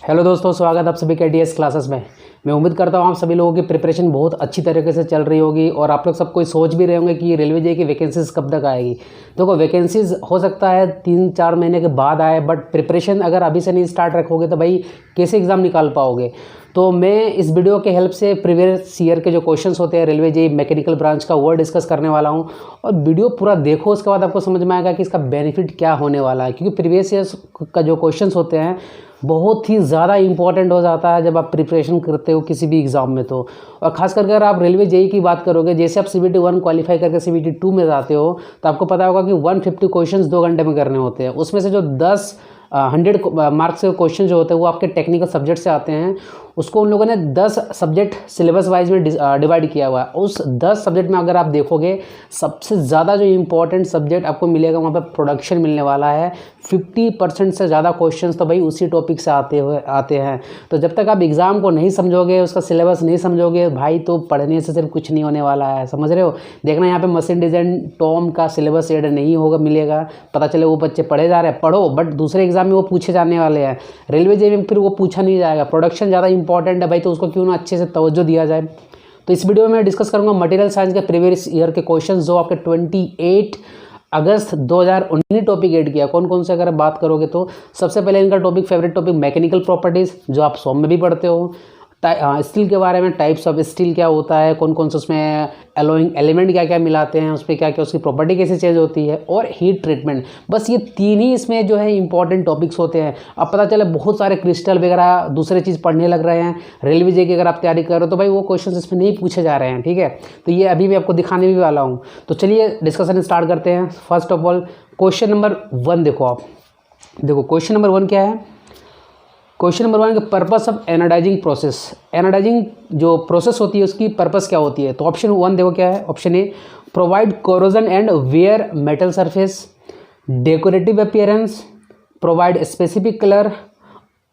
Hello दोस्तों, स्वागत आप सभी के टीएस क्लासेस में। मैं उम्मीद करता हूँ आप सभी लोगों की प्रिपरेशन बहुत अच्छी तरीके से चल रही होगी और आप लोग सब कोई सोच भी रहे होंगे कि रेलवे जे की वैकेंसीज कब तक आएगी। देखो, वैकेंसीज हो सकता है 3-4 महीने के बाद आए, बट प्रिपरेशन अगर अभी से नहीं स्टार्ट रखोगे तो भाई कैसे एग्ज़ाम निकाल पाओगे। तो मैं इस वीडियो के हेल्प से प्रीवियस ईयर के जो क्वेश्चंस होते हैं रेलवे जे मैकेनिकल ब्रांच का वो डिस्कस करने वाला हूँ। और वीडियो पूरा देखो, उसके बाद आपको समझ में आएगा कि इसका बेनिफिट क्या होने वाला है, क्योंकि प्रीवियस ईयर का जो क्वेश्चंस होते हैं बहुत ही ज़्यादा इंपॉर्टेंट हो जाता है जब आप प्रिपरेशन करते हो किसी भी एग्ज़ाम में। तो और ख़ास करके अगर आप रेलवे जेई की बात करोगे, जैसे आप CBT 1 क्वालिफाई करके CBT 2 में जाते हो तो आपको पता होगा कि 150 क्वेश्चंस 2 घंटे में करने होते हैं। उसमें से जो 100 मार्क्स के क्वेश्चन जो होते हैं वो आपके टेक्निकल सब्जेक्ट से आते हैं। उसको उन लोगों ने 10 सब्जेक्ट सिलेबस वाइज में डिवाइड किया हुआ है। उस 10 सब्जेक्ट में अगर आप देखोगे, सबसे ज़्यादा जो इम्पोर्टेंट सब्जेक्ट आपको मिलेगा वहाँ पर प्रोडक्शन मिलने वाला है। 50% से ज़्यादा क्वेश्चंस तो भाई उसी टॉपिक से आते हैं। तो जब तक आप एग्ज़ाम को नहीं समझोगे, उसका सिलेबस नहीं समझोगे भाई, तो पढ़ने से सिर्फ कुछ नहीं होने वाला है। समझ रहे हो? देखना यहाँ पे मशीन डिज़ाइन टॉम का सिलेबस ऐड नहीं होगा, मिलेगा। पता चले वो बच्चे पढ़े जा रहे हैं, पढ़ो, बट दूसरे एग्जाम में वो पूछे जाने वाले हैं। रेलवे जे में फिर वो पूछा नहीं जाएगा। प्रोडक्शन ज़्यादा इंपॉर्टेंट है भाई, तो उसको क्यों ना अच्छे से तवज्जो दिया जाए। तो इस वीडियो में मैं डिस्कस करूंगा मटेरियल साइंस के प्रीवियस ईयर के क्वेश्चंस जो आपके 28 अगस्त 2019 टॉपिक ऐड किया। कौन कौन से अगर बात करोगे तो सबसे पहले इनका topic, favourite topic, mechanical properties, जो आप सॉम में भी पढ़ते हो। स्टील के बारे में, टाइप्स ऑफ स्टील क्या होता है, कौन कौन से उसमें एलोइंग एलिमेंट क्या क्या मिलाते हैं, उस पर क्या क्या उसकी प्रॉपर्टी कैसे चेंज होती है, और हीट ट्रीटमेंट। बस ये 3 ही इसमें जो है इंपॉर्टेंट टॉपिक्स होते हैं। अब पता चले बहुत सारे क्रिस्टल वगैरह दूसरे चीज़ पढ़ने लग रहे हैं रेलवे जे की अगर आप तैयारी कर रहे हो तो भाई वो क्वेश्चन इसमें नहीं पूछे जा रहे हैं। ठीक है, तो ये अभी मैं आपको दिखाने भी वाला हूँ। तो चलिए डिस्कशन स्टार्ट करते हैं। First of all question number 1 देखो। आप देखो क्वेश्चन नंबर 1 क्या है। क्वेश्चन नंबर 1 का purpose of anodising process. Anodising जो प्रोसेस होती है उसकी पर्पस क्या होती है। तो ऑप्शन 1 देखो क्या है। Option A, provide corrosion and wear metal surface, decorative appearance, provide specific colour,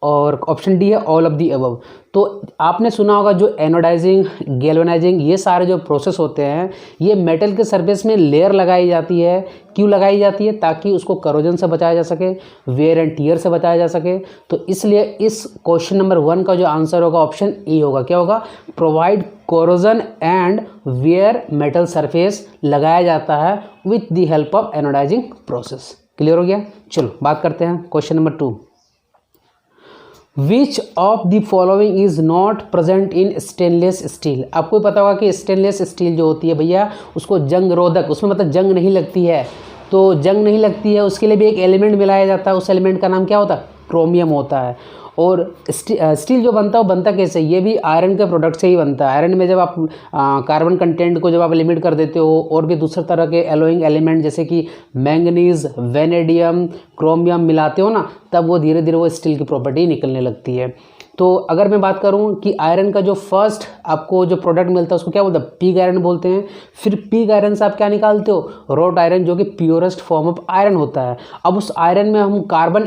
और ऑप्शन डी है ऑल ऑफ दी अबव। तो आपने सुना होगा जो एनोडाइजिंग, गैल्वेनाइजिंग, ये सारे जो प्रोसेस होते हैं ये मेटल के सरफेस में लेयर लगाई जाती है। क्यों लगाई जाती है? ताकि उसको करोजन से बचाया जा सके, वेयर एंड टियर से बचाया जा सके। तो इसलिए इस क्वेश्चन नंबर 1 का जो आंसर होगा ऑप्शन ए होगा। क्या होगा? Provide corrosion and wear metal surface लगाया जाता है with the help of anodising process. Clear हो गया? चलो बात करते हैं question number 2। Which of the following is not present in stainless steel. आपको पता होगा कि स्टेनलेस स्टील जो होती है भैया उसको जंग रोधक, उसमें मतलब जंग नहीं लगती है। तो जंग नहीं लगती है उसके लिए भी एक एलिमेंट मिलाया जाता है। उस एलिमेंट का नाम क्या होता है? क्रोमियम होता है। और स्टील जो बनता है वो बनता कैसे? ये भी आयरन के प्रोडक्ट से ही बनता है। आयरन में जब आप कार्बन कंटेंट को जब आप लिमिट कर देते हो और भी दूसरे तरह के एलोइंग एलिमेंट जैसे कि मैंगनीज, वेनेडियम, क्रोमियम मिलाते हो ना, तब वो धीरे धीरे वो स्टील की प्रॉपर्टी निकलने लगती है। तो अगर मैं बात करूं कि आयरन का जो फर्स्ट आपको जो प्रोडक्ट मिलता है उसको क्या बोलते हैं? पिग आयरन बोलते हैं। फिर पिग आयरन से आप क्या निकालते हो? रोट आयरन, जो कि प्योरेस्ट फॉर्म ऑफ आयरन होता है। अब उस आयरन में हम कार्बन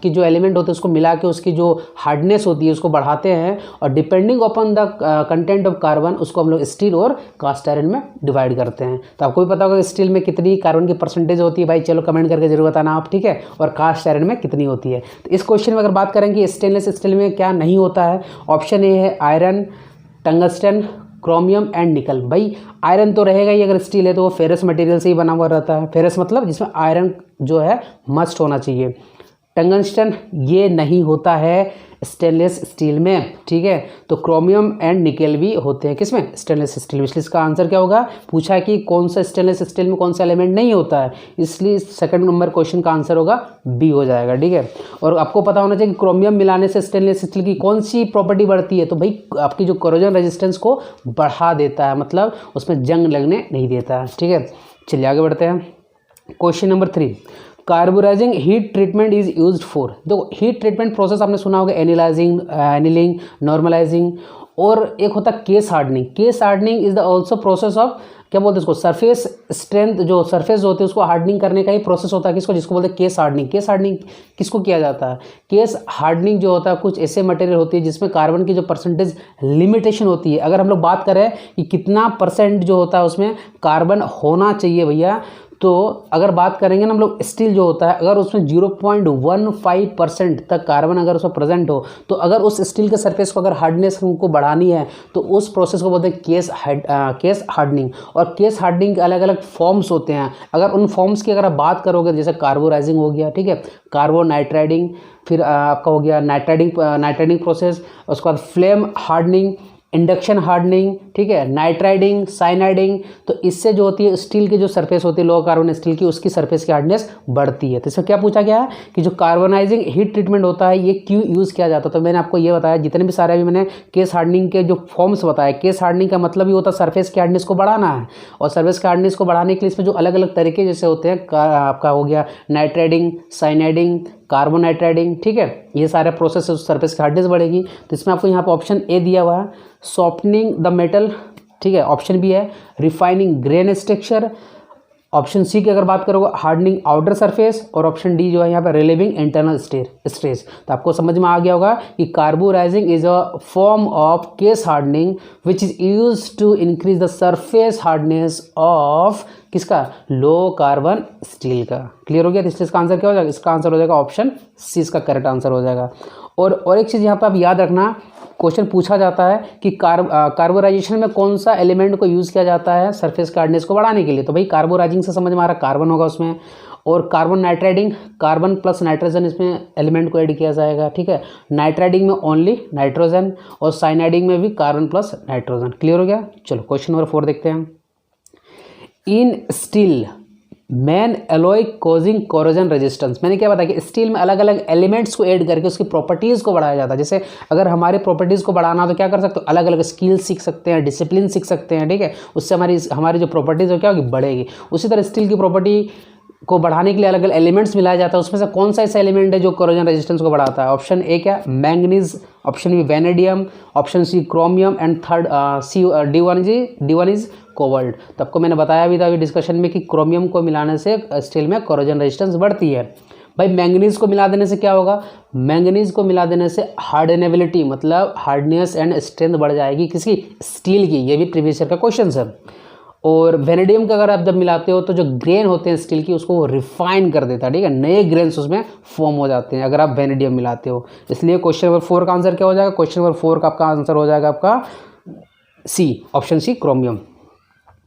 की जो एलिमेंट होते हैं उसको मिला के उसकी जो हार्डनेस होती है उसको बढ़ाते हैं, और depending upon the content of carbon उसको हम लोग स्टील और कास्ट आयरन में डिवाइड करते हैं। तो आपको भी पता होगा स्टील में कितनी कार्बन की परसेंटेज होती है भाई, चलो कमेंट करके जरूर बताना आप। ठीक है, और कास्ट आयरन में कितनी होती है। तो इस क्वेश्चन में अगर बात करेंगे स्टेनलेस स्टील में क्या नहीं होता है, ऑप्शन ए है आयरन, टंगस्टन, क्रोमियम एंड निकल। भाई आयरन तो रहेगा ही, अगर स्टील है तो वो फेरस मटेरियल से ही बना हुआ रहता है। फेरस मतलब जिसमें आयरन जो है मस्ट होना चाहिए। टंगस्टन ये नहीं होता है स्टेनलेस स्टील में। ठीक है, तो क्रोमियम एंड निकेल भी होते हैं किसमें? स्टेनलेस स्टील में। इसलिए इसका आंसर क्या होगा? पूछा कि कौन सा स्टेनलेस स्टील में कौन सा एलिमेंट नहीं होता है, इसलिए सेकंड नंबर क्वेश्चन का आंसर होगा बी हो जाएगा। ठीक है, और आपको पता होना चाहिए कि क्रोमियम मिलाने से स्टेनलेस स्टील की कौन सी प्रॉपर्टी बढ़ती है। तो भाई आपकी जो कोरोजन रेजिस्टेंस को बढ़ा देता है, मतलब उसमें जंग लगने नहीं देता है। ठीक है, चलिए आगे बढ़ते हैं। Question number 3, carburising heat treatment is used for. देखो हीट ट्रीटमेंट प्रोसेस आपने सुना होगा एनिलाइजिंग, एनिलिंग, नॉर्मलाइजिंग, और एक होता है case hardening. Case hardening is the also process of, क्या बोलते हैं उसको, सरफेस स्ट्रेंथ, जो सरफेस होती है उसको हार्डनिंग करने का ही प्रोसेस होता है। किसको? जिसको बोलते हैं केस हार्डनिंग। केस हार्डनिंग किसको किया जाता है? केस हार्डनिंग जो होता है कुछ ऐसे मटेरियल होती है जिसमें कार्बन की जो परसेंटेज लिमिटेशन होती है। अगर हम लोग बात करें कि कितना % जो होता है उसमें कार्बन होना चाहिए भैया, तो अगर बात करेंगे ना हम लोग स्टील जो होता है, अगर उसमें 0.15% तक कार्बन अगर उसमें प्रेजेंट हो, तो अगर उस स्टील के सरफेस को अगर हार्डनेस को बढ़ानी है तो उस प्रोसेस को बोलते हैं केस हार्डनिंग। और केस हार्डनिंग के अलग अलग फॉर्म्स होते हैं। अगर उन फॉर्म्स की अगर आप बात करोगे, जैसे कार्बोराइजिंग हो गया, ठीक है, कार्बोनाइट्राइडिंग, फिर आपका हो गया नाइट्राइडिंग प्रोसेस, उसके बाद फ्लेम हार्डनिंग, इंडक्शन हार्डनिंग, ठीक है, नाइट्राइडिंग, साइनाइडिंग। तो इससे जो होती है स्टील की जो सरफेस होती है लो कार्बन स्टील की, उसकी सरफेस की हार्डनेस बढ़ती है। तो इसमें क्या पूछा गया है कि जो कार्बोनाइजिंग हीट ट्रीटमेंट होता है ये क्यों यूज़ किया जाता है। तो मैंने आपको ये बताया, जितने भी सारे अभी मैंने केस हार्डनिंग के जो फॉर्म्स बताए, केस हार्डनिंग का मतलब ही होता है सरफेस की हार्डनेस को बढ़ाना है। और सरफेस की हार्डनेस को बढ़ाने के लिए इसमें जो अलग अलग तरीके जैसे होते हैं, आपका हो गया नाइट्राइडिंग, साइनाइडिंग, कार्बोनाइट्राइडिंग, ठीक है, ये सारे प्रोसेस सरफेस की हार्डनेस बढ़ेगी। तो इसमें आपको यहाँ पर ऑप्शन ए दिया हुआ है, सॉफ्टनिंग द मेटल, ठीक है, ऑप्शन बी है refining grain structure, option C की अगर बात करोगे हार्डनिंग आउटर सरफेस, और ऑप्शन डी जो है यहाँ पे रिलीविंग इंटरनल स्ट्रेस। तो आपको समझ में आ गया होगा कि carburising is a form of case hardening which is used to increase the surface hardness of किसका, लो कार्बन स्टील का। क्लियर हो गया। तो इसका आंसर क्या हो जाएगा, इसका आंसर हो जाएगा ऑप्शन सी, इसका करेक्ट आंसर हो जाएगा। और एक चीज़ यहाँ पे आप याद रखना, क्वेश्चन पूछा जाता है कि कार्बोराइजेशन में कौन सा एलिमेंट को यूज़ किया जाता है सरफेस हार्डनेस को बढ़ाने के लिए। तो भाई कार्बोराइजिंग से समझ में आ रहा है कार्बन होगा उसमें, और carbon nitriding, carbon plus nitrogen इसमें एलिमेंट को ऐड किया जाएगा, ठीक है। नाइट्राइडिंग में ओनली नाइट्रोजन, और साइनाइडिंग में भी कार्बन प्लस नाइट्रोजन। क्लियर हो गया। चलो क्वेश्चन नंबर 4 देखते हैं। In steel main alloy causing corrosion resistance. मैंने क्या बताया कि स्टील में अलग अलग एलिमेंट्स को ऐड करके उसकी प्रॉपर्टीज़ को बढ़ाया जाता है। जैसे अगर हमारे प्रॉपर्टीज़ को बढ़ाना तो क्या कर सकते हो, अलग अलग स्किल सीख सकते हैं, डिसिप्लिन सीख सकते हैं, ठीक है, उससे हमारी जो प्रॉपर्टीज़ हो क्या होगी, बढ़ेगी। उसी तरह स्टील की प्रॉपर्टी को बढ़ाने के लिए अलग अलग एलिमेंट्स मिलाया जाता है। उसमें से कौन सा ऐसा एलिमेंट है जो कोरोजन रेजिस्टेंस को बढ़ाता है। ऑप्शन ए क्या, manganese, option B vanadium, option C chromium, and third C डी1 इज कोबाल्ट। तो आपको मैंने बताया भी था अभी डिस्कशन में कि क्रोमियम को मिलाने से स्टील में कोरोजन रेजिस्टेंस बढ़ती है। भाई मैंगनीज को मिला देने से क्या होगा, मैंगनीज को मिला देने से हार्डनेबिलिटी मतलब हार्डनेस एंड स्ट्रेंथ बढ़ जाएगी किसकी, स्टील की। ये भी प्रीवियस ईयर का क्वेश्चन है। और वेनेडियम का अगर आप जब मिलाते हो तो जो ग्रेन होते हैं स्टील की उसको रिफाइन कर देता है, ठीक है, नए ग्रेन्स उसमें फॉर्म हो जाते हैं अगर आप वेनेडियम मिलाते हो। इसलिए क्वेश्चन नंबर 4 का आंसर क्या हो जाएगा, क्वेश्चन नंबर 4 का आपका आंसर हो जाएगा आपका सी, ऑप्शन सी क्रोमियम।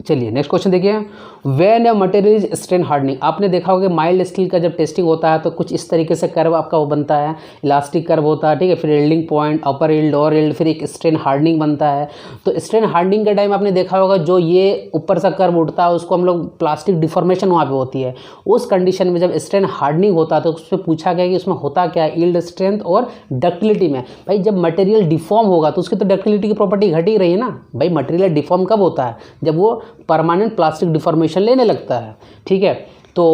चलिए नेक्स्ट क्वेश्चन देखिए। When a material is strain hardening, आपने देखा होगा माइल्ड स्टील का जब टेस्टिंग होता है तो कुछ इस तरीके से कर्व आपका वो बनता है, इलास्टिक कर्व होता है, ठीक है, फिर यील्डिंग पॉइंट, अपर यील्ड, लोअर यील्ड, फिर एक स्ट्रेन हार्डनिंग बनता है। तो स्ट्रेन हार्डनिंग के टाइम आपने देखा होगा जो ये ऊपर से कर्व उठता है उसको हम लोग प्लास्टिक डिफॉर्मेशन वहाँ पे होती है। उस कंडीशन में जब स्ट्रेन हार्डनिंग होता है तो उसमें पूछा गया कि उसमें होता क्या है, यील्ड स्ट्रेंथ और डक्टिलिटी में। भाई जब मटेरियल डिफॉर्म होगा तो उसकी तो डक्टिलिटी की प्रॉपर्टी घट ही रही है ना। भाई मटेरियल डिफॉर्म कब होता है, जब वो परमानेंट प्लास्टिक डिफॉर्मेशन लेने लगता है, ठीक है। तो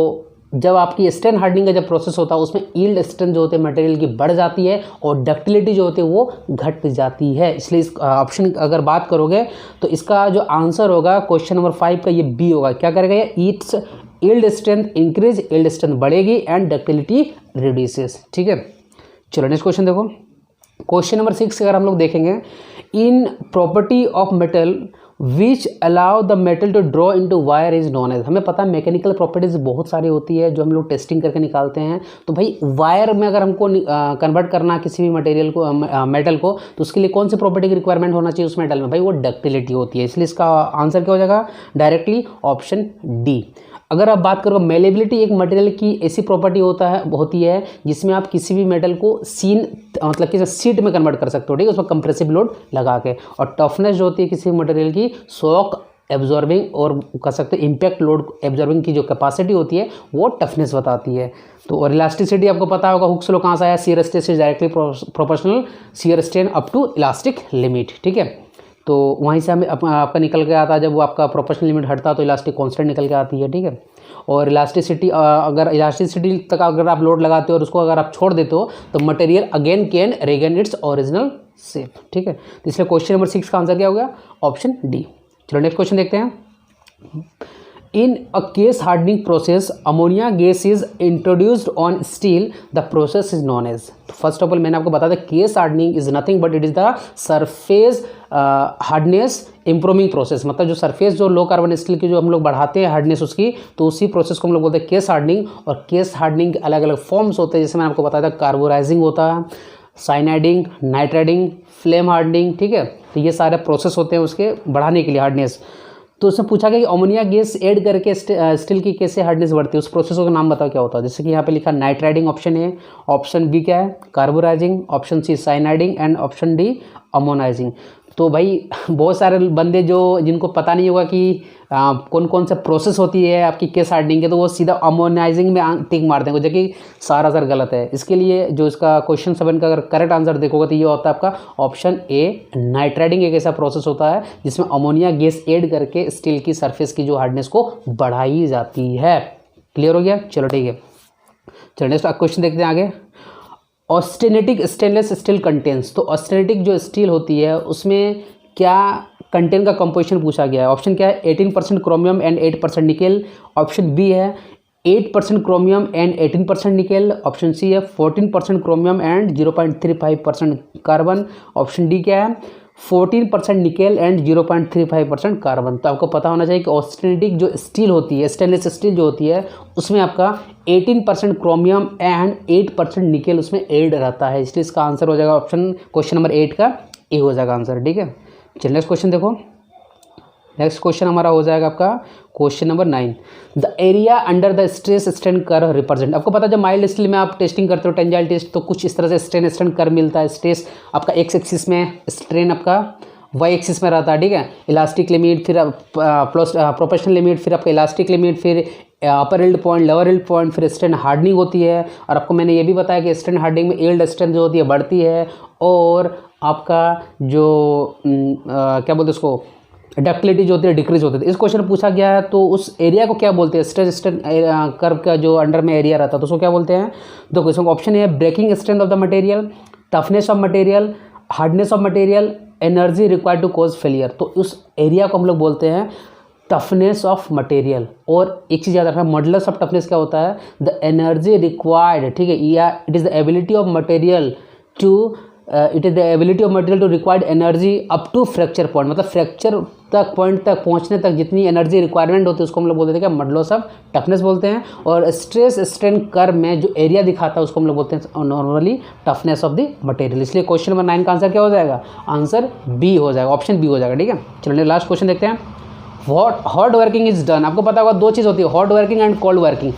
जब आपकी स्ट्रेन हार्डनिंग का जब प्रोसेस होता है उसमें यील्ड स्ट्रेंथ जो होते हैं मटेरियल की बढ़ जाती है और डक्टिलिटी जो होती है वो घट जाती है। इसलिए इस ऑप्शन अगर बात करोगे तो इसका जो आंसर होगा क्वेश्चन नंबर 5 का ये बी होगा। क्या करेगा ये, its yield strength increase, yield strength बढ़ेगी एंड डक्टिलिटी रिड्यूसेस, ठीक है। चलो नेक्स्ट क्वेश्चन देखो। क्वेश्चन नंबर 6 अगर हम लोग देखेंगे, in property of metal which allow the metal to draw into wire is known as. हमें पता है मैकेनिकल प्रॉपर्टीज बहुत सारी होती है जो हम लोग टेस्टिंग करके निकालते हैं। तो भाई वायर में अगर हमको कन्वर्ट करना किसी भी मटेरियल को मेटल को, तो उसके लिए कौन सी प्रॉपर्टी की रिक्वायरमेंट होना चाहिए उस मेटल में, भाई वो डक्टिलिटी होती है। इसलिए इसका आंसर क्या हो जाएगा, डायरेक्टली ऑप्शन डी। अगर आप बात करो मेलेबिलिटी, एक मटेरियल की ऐसी प्रॉपर्टी होती है जिसमें आप किसी भी मेटल को मतलब कि सीट में कन्वर्ट कर सकते हो, ठीक है, उसमें कंप्रेसिव लोड लगा के। और टफनेस जो होती है किसी मटेरियल की, शॉक एब्जॉर्बिंग और कह सकते हैं इम्पैक्ट लोड एब्जॉर्बिंग की जो कैपेसिटी होती है वो टफनेस बताती है। तो और इलास्टिसिटी आपको पता होगा, हुक्स लॉ कहाँ से आया, shear stress is directly proportional shear strain up to elastic limit, ठीक है। तो वहीं से हमें आपका निकल के आता है, जब वो आपका प्रोपोर्शनल लिमिट हटता है तो इलास्टिक कांस्टेंट निकल के आती है, ठीक है। और इलास्टिसिटी अगर इलास्टिसिटी तक अगर आप लोड लगाते हो और उसको अगर आप छोड़ देते हो तो material again can regain its original shape, ठीक है। तो इसलिए क्वेश्चन नंबर 6 का आंसर क्या हो गया, ऑप्शन डी। चलो नेक्स्ट क्वेश्चन देखते हैं। In a case hardening process, ammonia gas is introduced on steel. The process is known as. First of all, मैंने आपको बताया था case hardening is nothing but it is the surface hardness improving process, मतलब जो surface जो लो carbon steel की जो हम लोग बढ़ाते हैं हार्डनेस उसकी, तो उसी प्रोसेस को हम लोग बोलते हैं केस हार्डनिंग। और केस हार्डनिंग के अलग अलग फॉर्म्स होते हैं, जैसे मैंने आपको बताया था कार्बोराइजिंग होता है, साइनाइडिंग, नाइट्राइडिंग, फ्लेम हार्डनिंग, ठीक है। तो ये सारे प्रोसेस होते हैं उसके बढ़ाने के लिए हार्डनेस। तो उससे पूछा गया कि अमोनिया गैस ऐड करके स्टील की कैसे हार्डनेस बढ़ती है, उस प्रोसेस का नाम बताओ क्या होता है। जैसे कि यहाँ पे लिखा nitriding option A, option B क्या है carburizing, option C cyaniding and option D ammonizing. तो भाई बहुत सारे बंदे जो जिनको पता नहीं होगा कि कौन कौन सा प्रोसेस होती है आपकी केस हार्डनिंग के, तो वो सीधा अमोनाइजिंग में टिक मार देंगे, जो कि सारा सर गलत है। इसके लिए जो इसका क्वेश्चन 7 का अगर करेक्ट आंसर देखोगे तो ये होता है आपका ऑप्शन ए नाइट्राइडिंग। एक ऐसा प्रोसेस होता है जिसमें अमोनिया गैस ऐड करके स्टील की सरफेस की जो हार्डनेस को बढ़ाई जाती है। क्लियर हो गया, चलो ठीक है। चलो नेक्स्ट क्वेश्चन देखते हैं आगे। ऑस्टेनेटिक स्टेनलेस स्टील कंटेन्स, तो ऑस्टेनेटिक जो स्टील होती है उसमें क्या कंटेंट का कंपोजिशन पूछा गया है। ऑप्शन क्या है 18% chromium and 8% nickel, option B है 8% chromium and 18% nickel, option C है 14% chromium and 0.35% carbon, option D क्या है 14% निकेल एंड 0.35% कार्बन। तो आपको पता होना चाहिए कि ऑस्टेनेटिक जो स्टील होती है, स्टेनलेस स्टील जो होती है, उसमें आपका 18% क्रोमियम एंड 8% निकेल उसमें ऐड रहता है, इसलिए इसका आंसर हो जाएगा ऑप्शन क्वेश्चन नंबर 8 का ए हो जाएगा आंसर, ठीक है। चलिए नेक्स्ट क्वेश्चन देखो। नेक्स्ट क्वेश्चन हमारा हो जाएगा आपका question number 9। The area under the stress strain curve represent. आपको पता है जब माइल्ड स्टील में आप टेस्टिंग करते हो टेंजाइल टेस्ट, तो कुछ इस तरह से स्ट्रेन स्ट्रेन कर्व मिलता है। स्ट्रेस आपका एक्स एक्सिस में, स्ट्रेन आपका वाई एक्सिस में रहता है, ठीक है। इलास्टिक लिमिट, फिर प्रोपोर्शनल लिमिट, फिर आपका इलास्टिक लिमिट, फिर upper yield point, lower yield point, फिर स्ट्रेन हार्डनिंग होती है। और आपको मैंने ये भी बताया कि स्ट्रेन हार्डनिंग में यील्ड स्ट्रेंथ जो होती है बढ़ती है, और आपका जो क्या बोलते हैं उसको डक्टिलिटी जो होती है डिक्रीज होती है। इस क्वेश्चन में पूछा गया है तो उस एरिया को क्या बोलते हैं, स्ट्रेस स्ट्रेन कर्व का जो अंडर में एरिया रहता है तो उसको क्या बोलते हैं। तो क्वेश्चन ऑप्शन है breaking strength of the material, toughness of material, hardness of material, energy required to cause failure. तो उस एरिया को हम लोग बोलते हैं टफनेस ऑफ मटेरियल। और एक चीज़ याद रखना, मॉडुलस ऑफ टफनेस क्या होता है द एनर्जी रिक्वायर्ड, ठीक है, या it is the ability of material to it is the ability of material to required energy up to fracture point, मतलब फ्रैक्चर तक पॉइंट तक पहुंचने तक जितनी एनर्जी रिक्वायरमेंट होती है उसको हम लोग बोलते हैं क्या मॉडुलस ऑफ टफनेस बोलते हैं। और स्ट्रेस स्ट्रेन कर्व में जो एरिया दिखाता है उसको हम लोग बोलते हैं normally toughness of the material. इसलिए क्वेश्चन नंबर 9 का आंसर क्या हो जाएगा, आंसर बी हो जाएगा, ऑप्शन बी हो जाएगा, ठीक है। चलिए लास्ट क्वेश्चन देखते हैं। Hot working is done. आपको पता होगा दो चीज़ होती है, hot working and cold working.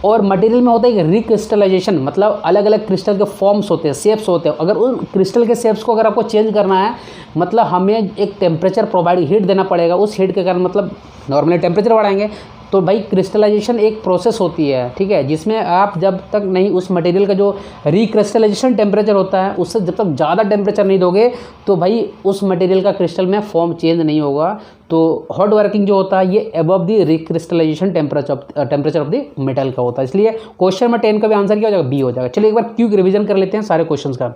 और मटेरियल में होता है कि रिक्रिस्टलाइजेशन, मतलब अलग अलग क्रिस्टल के फॉर्म्स होते हैं, शेप्स होते हैं। अगर उन क्रिस्टल के शेप्स को अगर आपको चेंज करना है, मतलब हमें एक टेम्परेचर प्रोवाइड हीट देना पड़ेगा, उस हीट के कारण मतलब नॉर्मली टेम्परेचर बढ़ाएंगे। तो भाई क्रिस्टलाइजेशन एक प्रोसेस होती है, ठीक है, जिसमें आप जब तक नहीं उस मटेरियल का जो रिक्रिस्टलाइजेशन टेम्परेचर होता है उससे जब तक ज़्यादा टेम्परेचर नहीं दोगे तो भाई उस मटेरियल का क्रिस्टल में फॉर्म चेंज नहीं होगा। तो हॉट वर्किंग जो होता है ये above the recrystallisation temperature of the metal का होता है। इसलिए क्वेश्चन नंबर 10 का भी आंसर क्या हो जाएगा, बी हो जाएगा। चलिए एक बार क्विक रिवीजन कर लेते हैं सारे क्वेश्चंस का,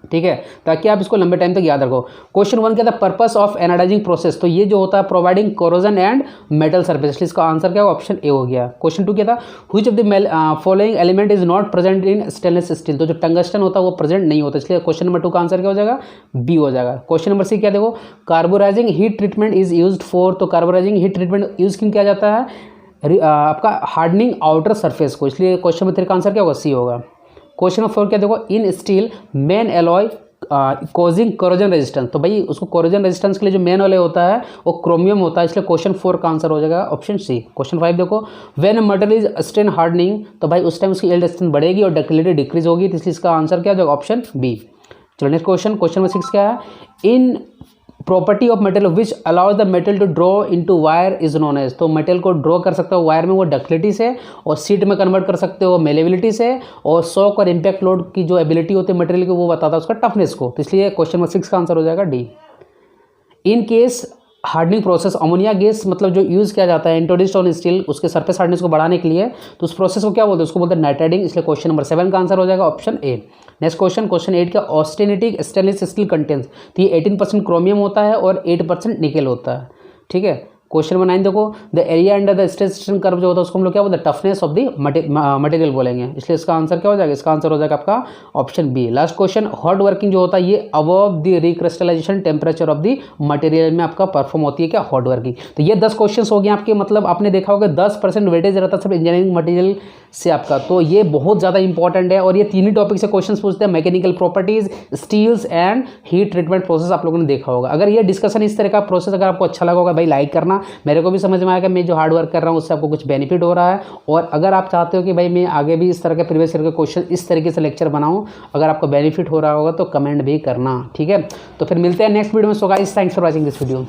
ठीक है, ताकि आप इसको लंबे टाइम तक याद रखो। क्वेश्चन 1 क्या था, पर्पस ऑफ एनाडाइजिंग प्रोसेस, तो ये जो होता है providing corrosion and metal surface, इसलिए इसका आंसर क्या होगा, ऑप्शन ए हो गया। क्वेश्चन 2 क्या था, which of the following element is not present in stainless steel, तो जो टंगस्टन होता है वो प्रेजेंट नहीं होता, इसलिए क्वेश्चन नंबर 2 का आंसर क्या हो जाएगा, बी हो जाएगा। क्वेश्चन नंबर 6 क्या देखो, carburising heat treatment is used for, तो कार्बोराइजिंग हीट ट्रीटमेंट यूज क्यों किया जाता है, आपका हार्डनिंग आउटर सरफेस को, इसलिए क्वेश्चन नंबर 3 का आंसर क्या होगा, सी होगा। क्वेश्चन नंबर 4 क्या देखो, in steel main alloy causing corrosion resistance, तो भाई उसको कोरोजन रेजिस्टेंस के लिए जो मेन वाले होता है वो क्रोमियम होता है, इसलिए क्वेश्चन 4 का आंसर हो जाएगा ऑप्शन सी। क्वेश्चन 5 देखो, when material is strain hardening, तो भाई उस टाइम उसकी यील्ड स्ट्रेंथ बढ़ेगी और डक्टिलिटी डिक्रीज होगी, तो इसलिए इसका आंसर क्या हो जाएगा, ऑप्शन बी। चलो नेक्स्ट क्वेश्चन, क्वेश्चन नंबर 6 क्या है, in property of material which allows the metal to draw into wire is known as, तो मेटल को ड्रॉ कर सकते हो वायर में वो डक्टिलिटी से, और सीट में कन्वर्ट कर सकते हो मेलेबिलिटी से, और शॉक और इम्पैक्ट लोड की जो एबिलिटी होती है मटेरियल की वो बताता है उसका टफनेस को, तो इसलिए क्वेश्चन नंबर 6 का आंसर हो जाएगा D. In case hardening process ammonia gas मतलब जो यूज़ किया जाता है इंट्रोड्यूस्ड ऑन स्टील उसके सरफेस हार्डनेस को बढ़ाने के लिए, तो उस प्रोसेस को क्या बोलते हैं, उसको बोलते हैं नाइट्राइडिंग, इसलिए क्वेश्चन नंबर 7 का आंसर हो जाएगा option A. Next question, question 8 का, ऑस्टेनेटिक स्टेनलेस स्टील कंटेंस, तो ये 18% क्रोमियम होता है और 8% निकेल होता है, ठीक है। क्वेश्चन नंबर 9 देखो, the area under the stress curve जो होता है उसको हम लोग क्या बोलते हैं, टफनेस ऑफ द मटेरियल बोलेंगे, इसलिए इसका आंसर क्या हो जाएगा, इसका आंसर हो जाएगा आपका option B. Last question, hot working जो होता है ये above the recrystallisation temperature of the material में आपका परफॉर्म होती है क्या, हॉट वर्किंग। तो ये 10 क्वेश्चन हो गए आपके, मतलब आपने देखा होगा 10% वेटेज रहता है सब इंजीनियरिंग मटेरियल से आपका, तो ये बहुत ज़्यादा इंपॉर्टेंट है। और ये तीन ही टॉपिक से क्वेश्चन पूछते हैं, mechanical properties, steels and heat treatment process आप लोगों ने देखा होगा। अगर ये डिस्कशन इस तरह का प्रोसेस अगर आपको अच्छा लगा होगा भाई लाइक करना, मेरे को भी समझ में आएगा मैं जो हार्ड वर्क कर रहा हूँ उससे आपको कुछ बेनिफिट हो रहा है। और अगर आप चाहते हो कि भाई मैं आगे भी इस तरह के प्रीवियस ईयर के क्वेश्चन इस तरीके से लेक्चर बनाऊँ, अगर आपको बेनिफिट हो रहा होगा तो कमेंट भी करना, ठीक है। तो फिर मिलते हैं नेक्स्ट वीडियो में। So guys, thanks for watching this video.